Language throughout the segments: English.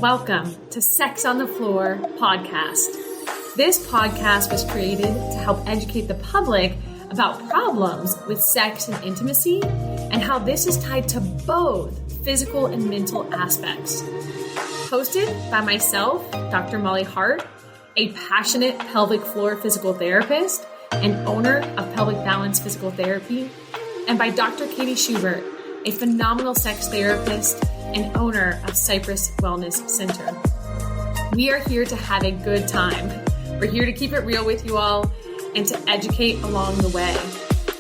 Welcome to Sex on the Floor podcast. This podcast was created to help educate the public about problems with sex and intimacy and how this is tied to both physical and mental aspects. Hosted by myself, Dr. Molly Hart, a passionate pelvic floor physical therapist and owner of Pelvic Balance Physical Therapy, and by Dr. Katie Schubert, a phenomenal sex therapist and owner of Cypress Wellness Center. We are here to have a good time. We're here to keep it real with you all and to educate along the way.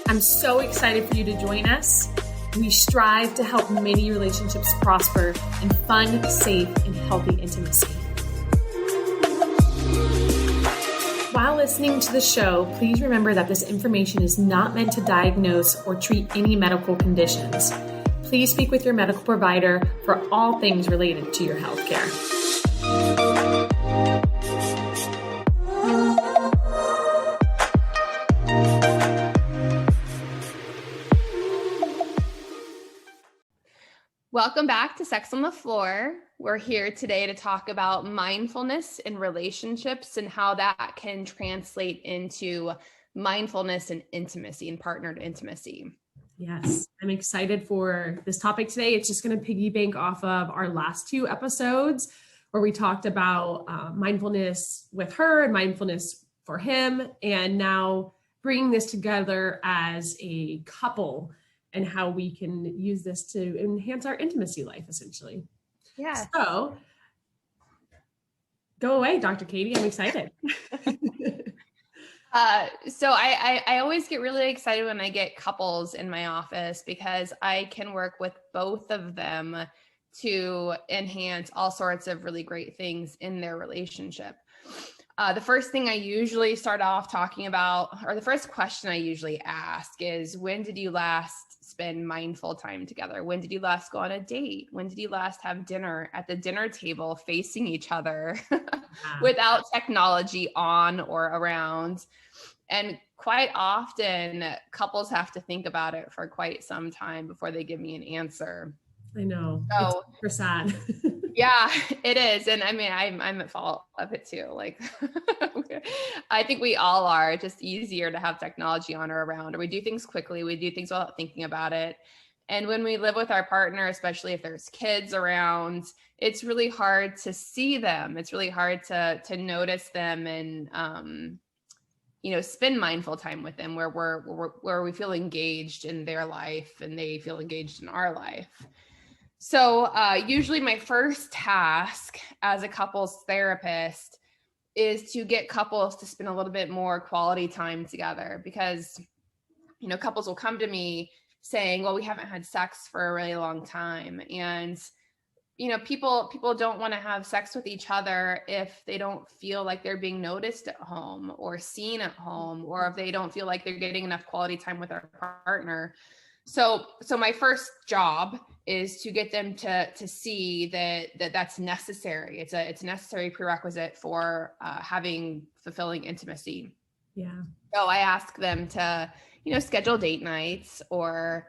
I'm so excited for you to join us. We strive to help many relationships prosper in fun, safe, and healthy intimacy. While listening to the show, please remember that this information is not meant to diagnose or treat any medical conditions. Please speak with your medical provider for all things related to your healthcare. Welcome back to Sex on the Floor. We're here today to talk about mindfulness in relationships and how that can translate into mindfulness and intimacy and partnered intimacy. Yes, I'm excited for this topic today. It's just going to piggyback off of our last two episodes where we talked about mindfulness with her and mindfulness for him, and now bringing this together as a couple and how we can use this to enhance our intimacy life, essentially. Yeah. So go away, Dr. Katie. I'm excited. So I always get really excited when I get couples in my office because I can work with both of them to enhance all sorts of really great things in their relationship. The first thing I usually start off talking about, or the first question I usually ask is, when did you last spend mindful time together? When did you last go on a date? When did you last have dinner at the dinner table facing each other without technology on or around? And quite often couples have to think about it for quite some time before they give me an answer. I know. So, it's super sad. Yeah, it is. And I mean, I'm at fault of it too. Like, I think we all are. It's just easier to have technology on or around, or we do things quickly. We do things without thinking about it. And when we live with our partner, especially if there's kids around, it's really hard to see them. It's really hard to notice them and, spend mindful time with them where we feel engaged in their life and they feel engaged in our life. So usually my first task as a couples therapist is to get couples to spend a little bit more quality time together because, couples will come to me saying, well, we haven't had sex for a really long time. And, people don't want to have sex with each other if they don't feel like they're being noticed at home or seen at home, or if they don't feel like they're getting enough quality time with their partner. So my first job is to get them to see that's necessary. It's a necessary prerequisite for having fulfilling intimacy. Yeah. So I ask them to, schedule date nights or,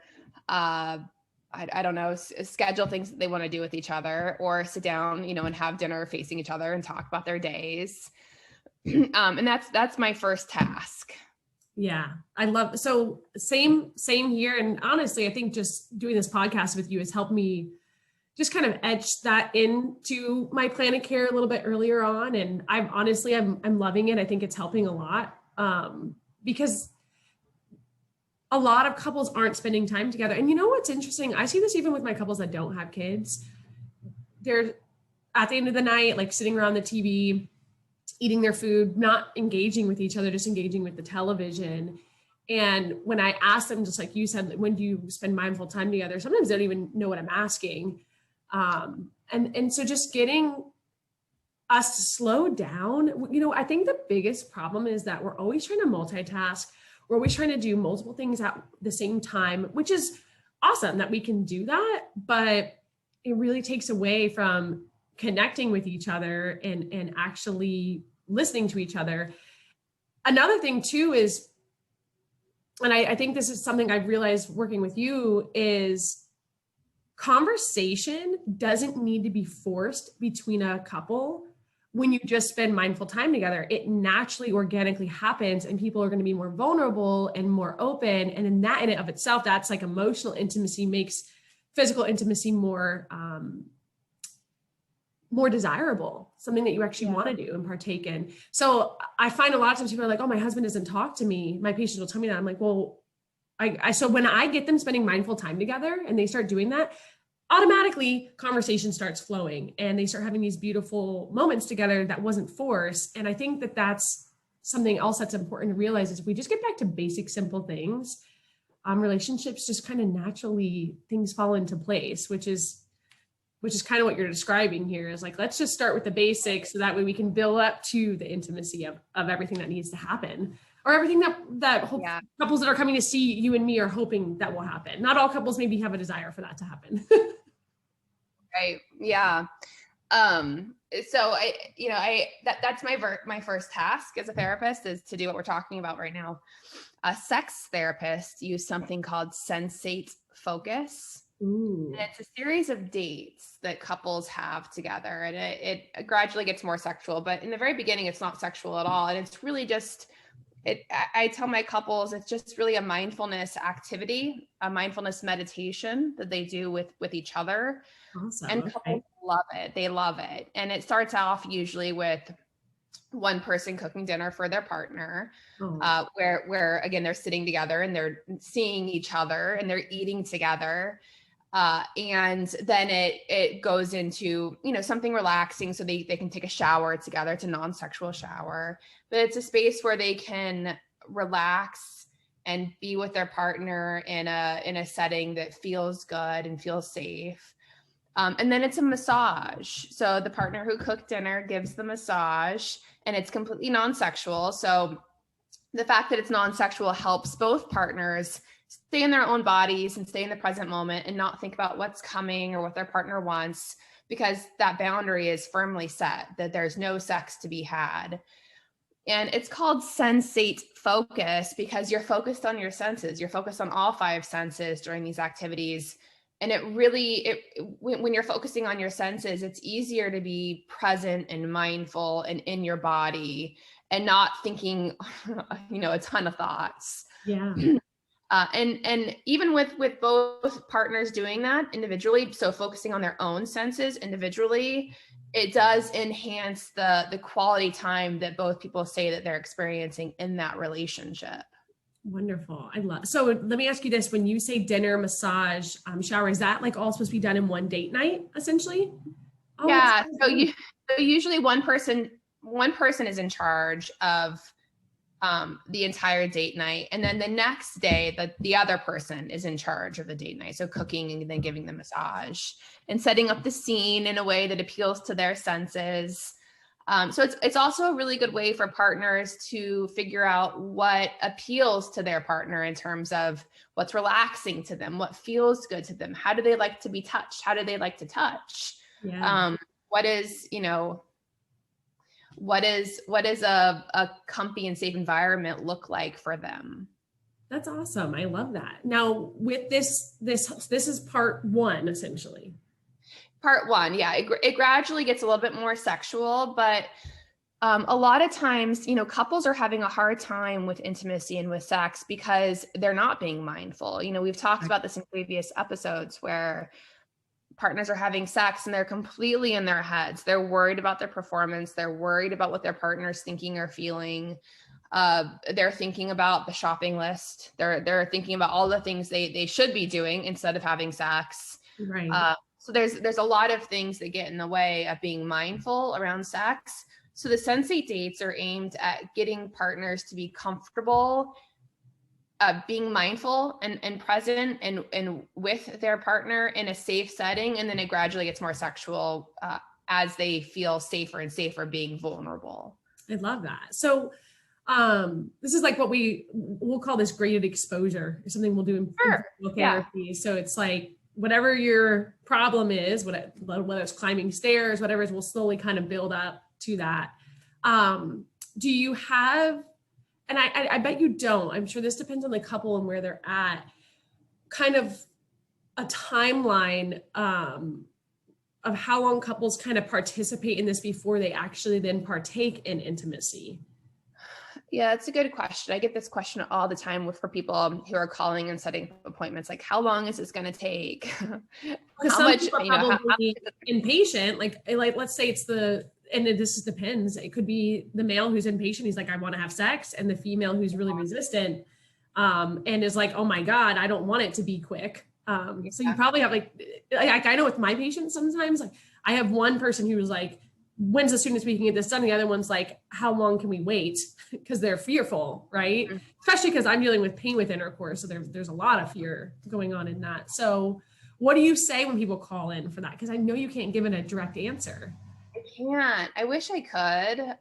I don't know, schedule things that they want to do with each other, or sit down, and have dinner facing each other and talk about their days. And that's my first task. Yeah, I love, so same here. And honestly, I think just doing this podcast with you has helped me just kind of etch that into my plan of care a little bit earlier on. And I'm loving it. I think it's helping a lot because a lot of couples aren't spending time together. And you know what's interesting? I see this even with my couples that don't have kids. They're at the end of the night, like sitting around the TV, eating their food, not engaging with each other, just engaging with the television. And when I ask them, just like you said, when do you spend mindful time together? Sometimes they don't even know what I'm asking. And so just getting us to slow down, I think the biggest problem is that we're always trying to multitask. We're always trying to do multiple things at the same time, which is awesome that we can do that, but it really takes away from connecting with each other and actually listening to each other. Another thing too is, and I think this is something I've realized working with you, is conversation doesn't need to be forced between a couple. When you just spend mindful time together, it naturally, organically happens, and people are going to be more vulnerable and more open. And in that, in and of itself, that's like emotional intimacy makes physical intimacy more, more desirable, something that you actually want to do and partake in. So I find a lot of times people are like, oh, my husband doesn't talk to me. My patient will tell me that. I'm like, well, so when I get them spending mindful time together and they start doing that, automatically conversation starts flowing and they start having these beautiful moments together that wasn't forced. And I think that that's something else that's important to realize is if we just get back to basic, simple things, relationships just kind of naturally, things fall into place, which is kind of what you're describing here is like, let's just start with the basics so that way we can build up to the intimacy of everything that needs to happen, or everything that couples that are coming to see you and me are hoping that will happen. Not all couples maybe have a desire for that to happen. Right. Yeah. So that's my first task as a therapist is to do what we're talking about right now. A sex therapist use something called sensate focus. Ooh. And it's a series of dates that couples have together, and it gradually gets more sexual, but in the very beginning, it's not sexual at all. And it's really just, I tell my couples, it's just really a mindfulness activity, a mindfulness meditation that they do with each other. Awesome. And couples love it. They love it. And it starts off usually with one person cooking dinner for their partner, where again, they're sitting together and they're seeing each other and they're eating together. And then it goes into, something relaxing so they can take a shower together. It's a non-sexual shower, but it's a space where they can relax and be with their partner in a setting that feels good and feels safe. And then it's a massage. So the partner who cooked dinner gives the massage, and it's completely non-sexual. So the fact that it's non-sexual helps both partners stay in their own bodies and stay in the present moment and not think about what's coming or what their partner wants, because that boundary is firmly set, that there's no sex to be had. And it's called sensate focus because you're focused on your senses. You're focused on all 5 senses during these activities. And when you're focusing on your senses, it's easier to be present and mindful and in your body and not thinking, a ton of thoughts. Yeah. And even with both partners doing that individually, so focusing on their own senses individually, it does enhance the quality time that both people say that they're experiencing in that relationship. Wonderful. So let me ask you this. When you say dinner, massage, shower, is that like all supposed to be done in one date night, essentially? Oh, yeah. So usually one person is in charge of the entire date night. And then the next day, the other person is in charge of the date night. So cooking and then giving the massage and setting up the scene in a way that appeals to their senses. So it's also a really good way for partners to figure out what appeals to their partner in terms of what's relaxing to them, what feels good to them. How do they like to be touched? How do they like to touch? Yeah. What is a comfy and safe environment look like for them? That's awesome. I love that. Now with this is part 1, essentially. Part 1. Yeah. It gradually gets a little bit more sexual, but a lot of times, couples are having a hard time with intimacy and with sex because they're not being mindful. We've talked about this in previous episodes where partners are having sex and they're completely in their heads. They're worried about their performance. They're worried about what their partner's thinking or feeling. They're thinking about the shopping list. They're thinking about all the things they should be doing instead of having sex. Right. So there's a lot of things that get in the way of being mindful around sex. So the sensate dates are aimed at getting partners to be comfortable being mindful and present and with their partner in a safe setting. And then it gradually gets more sexual as they feel safer and safer being vulnerable. I love that. So this is like what we'll call this graded exposure, or something we'll do in therapy. Yeah. So it's like whatever your problem is, whether it's climbing stairs, whatever it is, we'll slowly kind of build up to that. Do you have, and I bet you don't, I'm sure this depends on the couple and where they're at, kind of a timeline of how long couples kind of participate in this before they actually then partake in intimacy? Yeah, it's a good question. I get this question all the time for people who are calling and setting appointments. Like, how long is this going to take? Because How some much, people are probably impatient. Like let's say this depends. It could be the male who's impatient. He's like, I want to have sex. And the female who's really resistant and is like, oh my God, I don't want it to be quick. So you probably have like I know with my patients sometimes, like I have one person who was like, when's the soonest we can get this done? The other one's like, how long can we wait? Because they're fearful, right? Mm-hmm. Especially because I'm dealing with pain with intercourse. So there's a lot of fear going on in that. So what do you say when people call in for that? Because I know you can't give it a direct answer. I can't. I wish I could.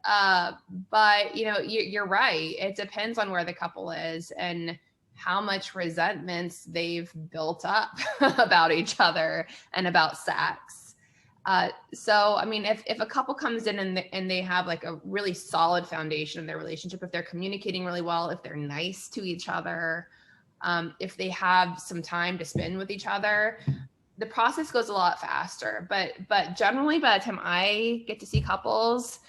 But you're right. It depends on where the couple is and how much resentments they've built up about each other and about sex. So, I mean, if a couple comes in and they have like a really solid foundation in their relationship, if they're communicating really well, if they're nice to each other, if they have some time to spend with each other, the process goes a lot faster. But generally, by the time I get to see couples,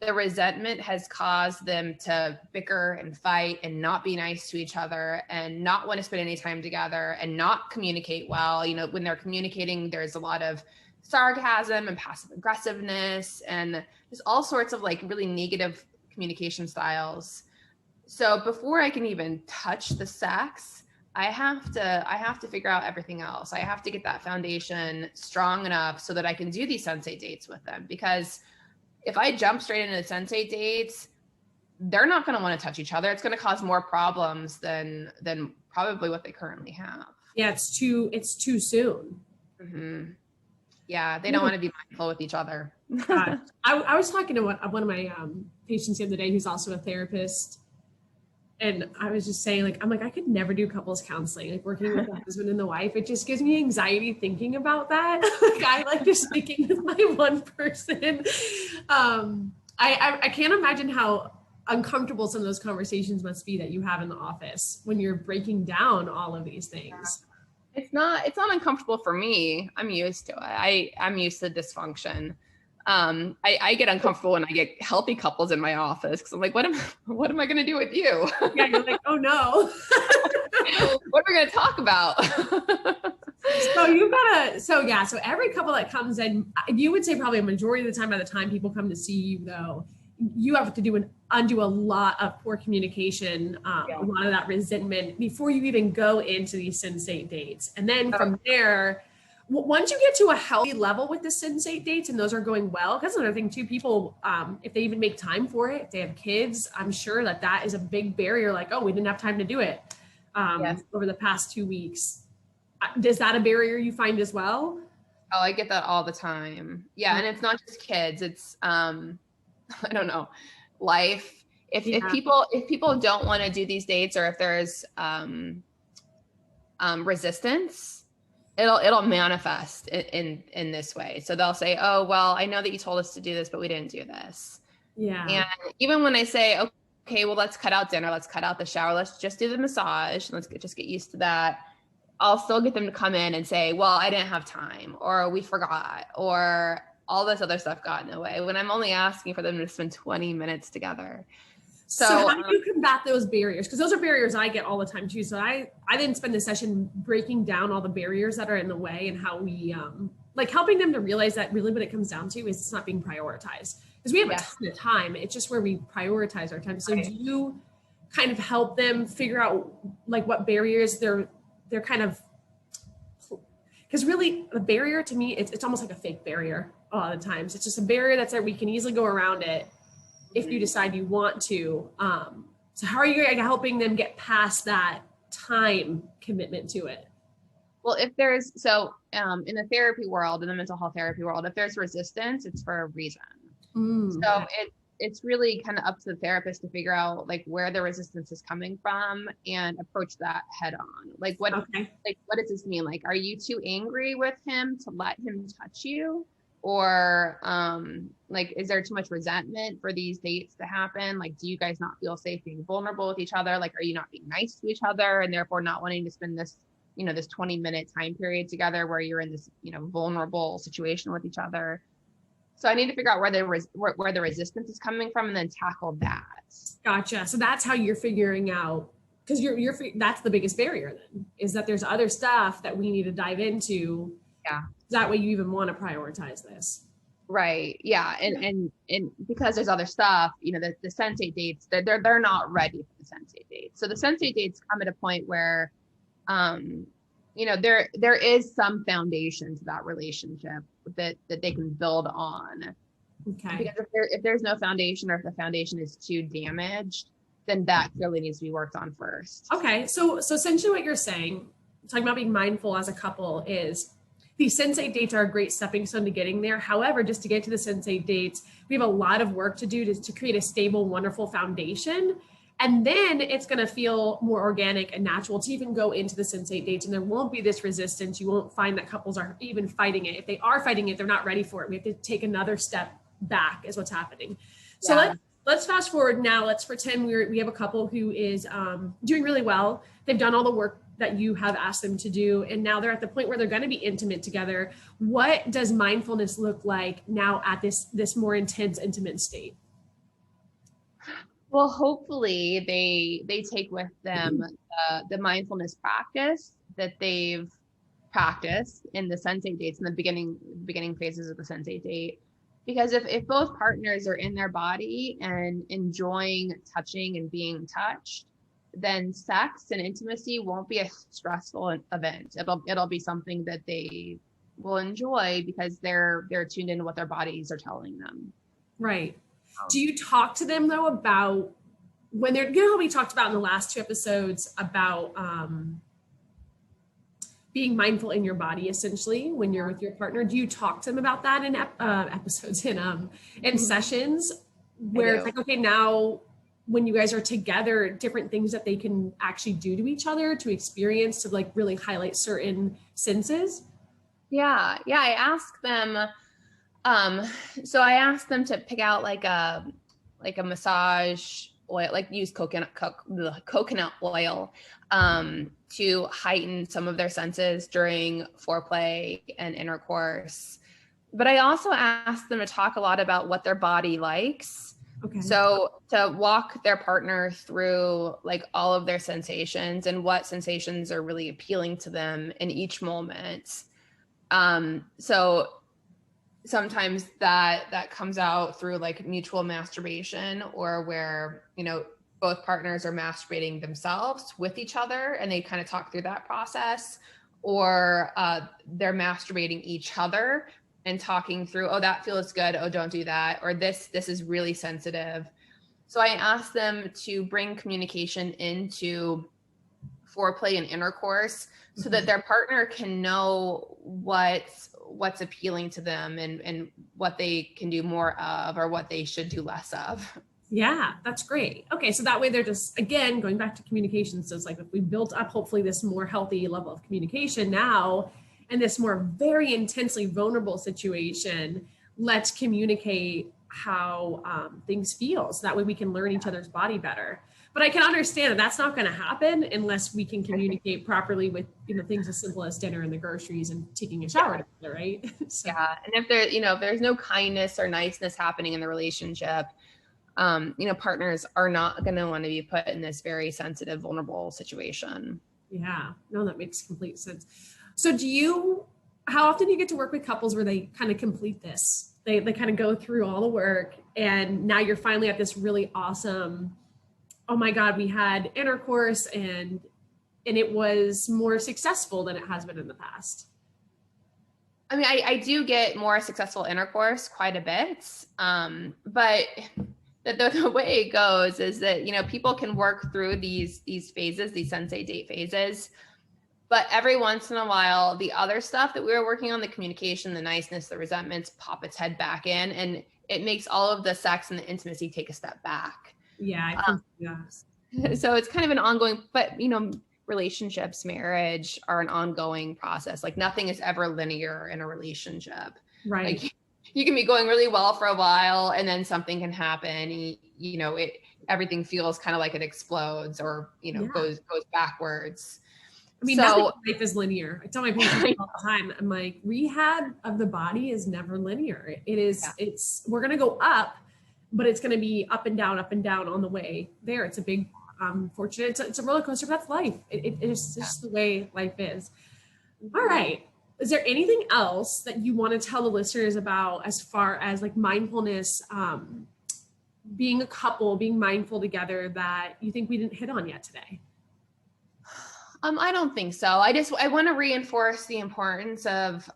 the resentment has caused them to bicker and fight and not be nice to each other and not want to spend any time together and not communicate well. When they're communicating, there's a lot of sarcasm and passive aggressiveness and just all sorts of like really negative communication styles. So before I can even touch the sex, I have to figure out everything else. I have to get that foundation strong enough so that I can do these sensate dates with them. Because if I jump straight into the sensate dates, they're not going to want to touch each other. It's going to cause more problems than probably what they currently have. Yeah, it's too soon. Mm-hmm. Yeah, they don't want to be mindful with each other. I was talking to one of my patients the other day who's also a therapist. And I was just saying, like, I could never do couples counseling, like working with the husband and the wife. It just gives me anxiety thinking about that. Like, I like just sticking with my one person. I can't imagine how uncomfortable some of those conversations must be that you have in the office when you're breaking down all of these things. It's not uncomfortable for me. I'm used to it. I'm used to dysfunction. I get uncomfortable when I get healthy couples in my office because I'm like, what am I going to do with you? Yeah, you're like, oh no. What are we going to talk about? So every couple that comes in, you would say probably a majority of the time, by the time people come to see you though, you have to undo a lot of poor communication, a lot of that resentment before you even go into these sensate dates. And then from there, once you get to a healthy level with the sensate dates and those are going well, because another thing too, people, if they even make time for it, if they have kids, I'm sure that is a big barrier. Like, oh, we didn't have time to do it over the past 2 weeks. Is that a barrier you find as well? Oh, I get that all the time. Yeah. And it's not just kids. It's, I don't know, life. If people don't want to do these dates or if there's resistance, it'll manifest in this way. So they'll say, oh, well, I know that you told us to do this, but we didn't do this. Yeah. And even when I say, okay, well, let's cut out dinner, let's cut out the shower, let's just do the massage, let's just get used to that, I'll still get them to come in and say, well, I didn't have time, or we forgot, or all this other stuff got in the way, when I'm only asking for them to spend 20 minutes together. So how do you combat those barriers? Because those are barriers I get all the time too. So I didn't spend the session breaking down all the barriers that are in the way and how we like helping them to realize that really what it comes down to is it's not being prioritized. Because we have a ton of time. It's just where we prioritize our time. So do you kind of help them figure out like what barriers they're kind of, because really the barrier to me, it's almost like a fake barrier a lot of the times. It's just a barrier that's there. We can easily go around it if you decide you want to. So how are you helping them get past that time commitment to it? Well, if there's, in the therapy world, in the mental health therapy world, if there's resistance, it's for a reason. So it's really kind of up to the therapist to figure out like where the resistance is coming from and approach that head on. Like what does this mean? Like, are you too angry with him to let him touch you? Or like, is there too much resentment for these dates to happen? Like, do you guys not feel safe being vulnerable with each other? Like, are you not being nice to each other and therefore not wanting to spend this this 20-minute time period together where you're in this, vulnerable situation with each other. So I need to figure out where the resistance is coming from and then tackle that. Gotcha. So that's how you're figuring out, because that's the biggest barrier then, is that there's other stuff that we need to dive into. Yeah. That way you even want to prioritize this. Right. Yeah. And because there's other stuff, the sensate dates, they're not ready for the sensate dates. So the sensate dates come at a point where, there is some foundation to that relationship that they can build on. Okay. Because if there's no foundation, or if the foundation is too damaged, then that clearly needs to be worked on first. Okay. So essentially what you're saying, talking about being mindful as a couple, is these sensate dates are a great stepping stone to getting there. However, just to get to the sensate dates, we have a lot of work to do to create a stable, wonderful foundation. And then it's going to feel more organic and natural to even go into the sensate dates. And there won't be this resistance. You won't find that couples are even fighting it. If they are fighting it, they're not ready for it. We have to take another step back is what's happening. So let's fast forward now. Let's pretend we have a couple who is doing really well. They've done all the work that you have asked them to do. And now they're at the point where they're going to be intimate together. What does mindfulness look like now at this more intense, intimate state? Well, hopefully they take with them the mindfulness practice that they've practiced in the sensate dates, in the beginning phases of the sensate date. Because if both partners are in their body and enjoying touching and being touched, then sex and intimacy won't be a stressful event. It'll be something that they will enjoy because they're tuned into what their bodies are telling them. Right. Do you talk to them though about when they're, how we talked about in the last 2 episodes about being mindful in your body, essentially, when you're with your partner? Do you talk to them about that in episodes, in sessions where it's like, okay, now when you guys are together, different things that they can actually do to each other, to experience, to like really highlight certain senses? Yeah. I ask them, so I asked them to pick out like a massage oil, like use coconut oil, to heighten some of their senses during foreplay and intercourse. But I also asked them to talk a lot about what their body likes. Okay. So to walk their partner through like all of their sensations and what sensations are really appealing to them in each moment. So sometimes that comes out through like mutual masturbation, or where, both partners are masturbating themselves with each other and they kind of talk through that process, or they're masturbating each other and talking through, oh, that feels good. Oh, don't do that. Or this is really sensitive. So I asked them to bring communication into foreplay and intercourse so that their partner can know what's appealing to them and what they can do more of or what they should do less of. Yeah, that's great. Okay, so that way they're just, again, going back to communication. So it's like if we built up hopefully this more healthy level of communication now, in this more very intensely vulnerable situation, let's communicate how things feel. So that way we can learn each other's body better. But I can understand that that's not going to happen unless we can communicate properly with, things as simple as dinner and the groceries and taking a shower together, right? So. Yeah. And if there's no kindness or niceness happening in the relationship, partners are not going to want to be put in this very sensitive, vulnerable situation. Yeah, no, that makes complete sense. So how often do you get to work with couples where they kind of complete this? They kind of go through all the work and now you're finally at this really awesome, oh my God, we had intercourse and it was more successful than it has been in the past? I mean, I do get more successful intercourse quite a bit. But the way it goes is that, people can work through these phases, these sensate date phases. But every once in a while, the other stuff that we were working on, the communication, the niceness, the resentments, pop its head back in. And it makes all of the sex and the intimacy take a step back. Yeah, I think, yeah. So it's kind of an ongoing, but, relationships, marriage are an ongoing process. Like nothing is ever linear in a relationship. Right. Like you can be going really well for a while and then something can happen. Everything feels kind of like it explodes or, goes backwards. I mean, nothing in life is linear. I tell my patients all the time, I'm like, rehab of the body is never linear. It is, we're going to go up, but it's going to be up and down on the way there. It's a big, fortunate. It's a roller coaster, but that's life. It's just the way life is. All right. Is there anything else that you want to tell the listeners about as far as like mindfulness, being a couple, being mindful together that you think we didn't hit on yet today? I don't think so. I want to reinforce the importance of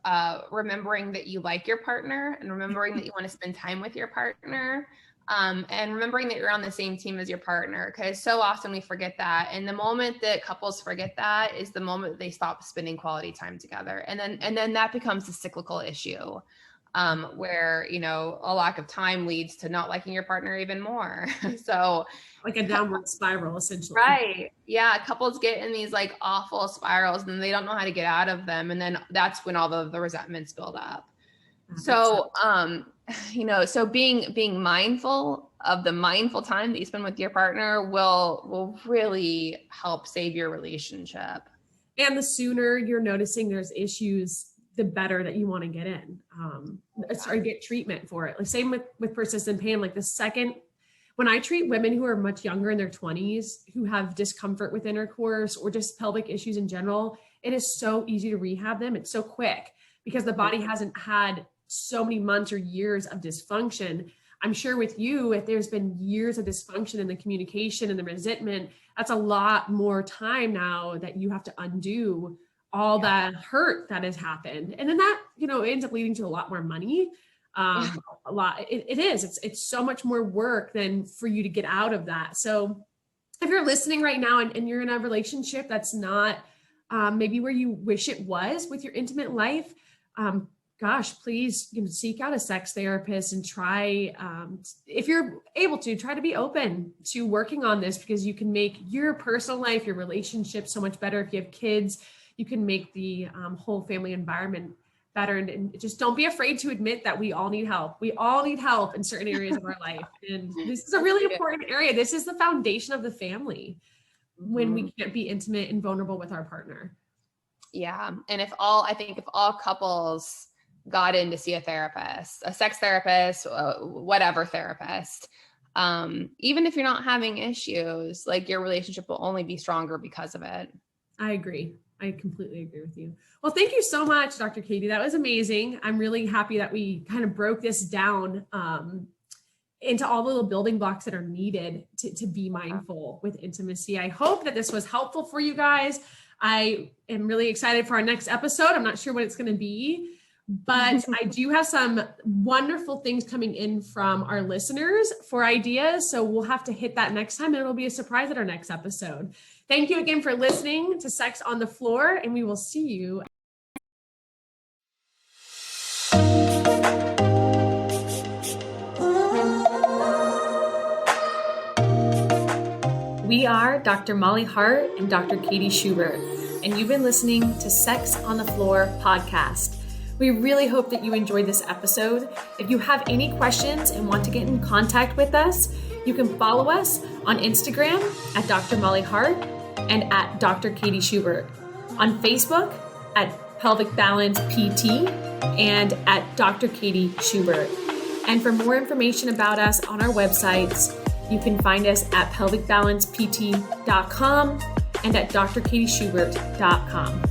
remembering that you like your partner and remembering that you want to spend time with your partner, and remembering that you're on the same team as your partner, because so often we forget that. And the moment that couples forget that is the moment that they stop spending quality time together. And then that becomes a cyclical issue, where, you know, a lack of time leads to not liking your partner even more. So like a downward spiral, essentially. Right. Yeah. Couples get in these like awful spirals and they don't know how to get out of them. And then that's when all the resentments build up. So, you know, so being mindful of the mindful time that you spend with your partner will really help save your relationship. And the sooner you're noticing there's issues, the better that you want to get in, or get treatment for it. Like same with persistent pain. Like the second, when I treat women who are much younger in their 20s, who have discomfort with intercourse or just pelvic issues in general, it is so easy to rehab them. It's so quick because the body hasn't had so many months or years of dysfunction. I'm sure with you, if there's been years of dysfunction in the communication and the resentment, that's a lot more time now that you have to undo all that hurt that has happened. And then that, you know, ends up leading to a lot more money. A lot. It is. It's so much more work than for you to get out of that. So if you're listening right now and you're in a relationship that's not maybe where you wish it was with your intimate life, gosh, please, you know, seek out a sex therapist and try, if you're able to, try to be open to working on this, because you can make your personal life, your relationship so much better. If you have kids, you can make the whole family environment better. And just don't be afraid to admit that we all need help. We all need help in certain areas of our life. And this is a really important area. This is the foundation of the family when we can't be intimate and vulnerable with our partner. Yeah. And if all couples got in to see a therapist, a sex therapist, whatever therapist, even if you're not having issues, like your relationship will only be stronger because of it. I agree. I completely agree with you. Well, thank you so much, Dr. Katie. That was amazing. I'm really happy that we kind of broke this down into all the little building blocks that are needed to be mindful with intimacy. I hope that this was helpful for you guys. I am really excited for our next episode. I'm not sure what it's going to be, but I do have some wonderful things coming in from our listeners for ideas. So we'll have to hit that next time, and it'll be a surprise at our next episode. Thank you again for listening to Sex on the Floor, and we will see you. We are Dr. Molly Hart and Dr. Katie Schubert, and you've been listening to Sex on the Floor podcast. We really hope that you enjoyed this episode. If you have any questions and want to get in contact with us, you can follow us on Instagram at Dr. Molly Hart and at Dr. Katie Schubert, on Facebook at Pelvic Balance PT and at Dr. Katie Schubert. And for more information about us on our websites, you can find us at pelvicbalancept.com and at drkatieschubert.com.